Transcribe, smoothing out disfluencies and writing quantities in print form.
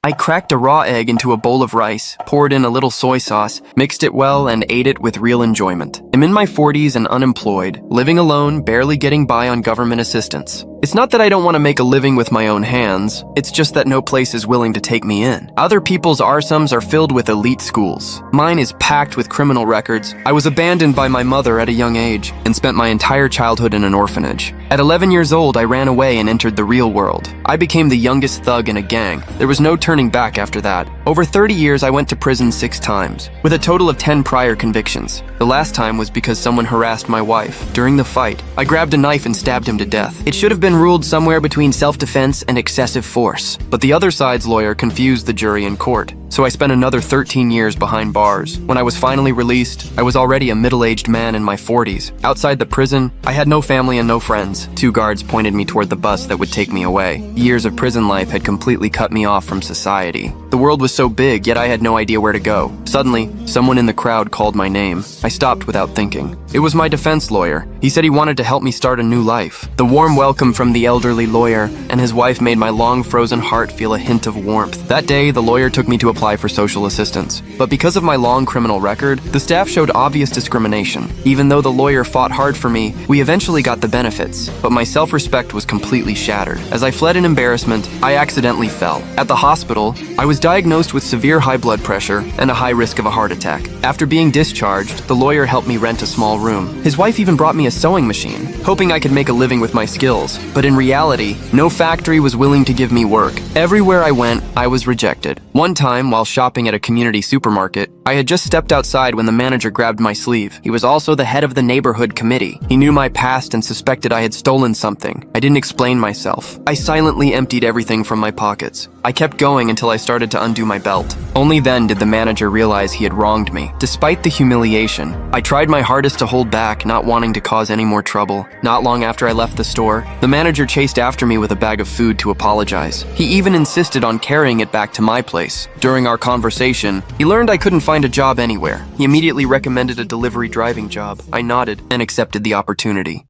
I cracked a raw egg into a bowl of rice, poured in a little soy sauce, mixed it well, and ate it with real enjoyment. I'm in my 40s and unemployed, living alone, barely getting by on government assistance. It's not that I don't want to make a living with my own hands, it's just that no place is willing to take me in. Other people's arsums are filled with elite schools. Mine is packed with criminal records. I was abandoned by my mother at a young age and spent my entire childhood in an orphanage. At 11 years old, I ran away and entered the real world. I became the youngest thug in a gang. There was no turning back after that. Over 30 years, I went to prison 6 times, with a total of 10 prior convictions. The last time was because someone harassed my wife. During the fight, I grabbed a knife and stabbed him to death. It should have been ruled somewhere between self-defense and excessive force, but the other side's lawyer confused the jury in court. So I spent another 13 years behind bars. When I was finally released, I was already a middle-aged man in my 40s. Outside the prison, I had no family and no friends. 2 guards pointed me toward the bus that would take me away. Years of prison life had completely cut me off from society. The world was so big, yet I had no idea where to go. Suddenly, someone in the crowd called my name. I stopped without thinking. It was my defense lawyer. He said he wanted to help me start a new life. The warm welcome from the elderly lawyer and his wife made my long-frozen heart feel a hint of warmth. That day, the lawyer took me to apply for social assistance. But because of my long criminal record, the staff showed obvious discrimination. Even though the lawyer fought hard for me, we eventually got the benefits, but my self-respect was completely shattered. As I fled in embarrassment, I accidentally fell. At the hospital, I was diagnosed with severe high blood pressure and a high risk of a heart attack. After being discharged, the lawyer helped me rent a small room. His wife even brought me a sewing machine, hoping I could make a living with my skills. But in reality, no factory was willing to give me work. Everywhere I went, I was rejected. One time, while shopping at a community supermarket, I had just stepped outside when the manager grabbed my sleeve. He was also the head of the neighborhood committee. He knew my past and suspected I had stolen something. I didn't explain myself. I silently emptied everything from my pockets. I kept going until I started to undo my belt. Only then did the manager realize he had wronged me. Despite the humiliation, I tried my hardest to hold back, not wanting to cause any more trouble. Not long after I left the store, the manager chased after me with a bag of food to apologize. He even insisted on carrying it back to my place. During our conversation, he learned I couldn't find a job anywhere. He immediately recommended a delivery driving job. I nodded and accepted the opportunity.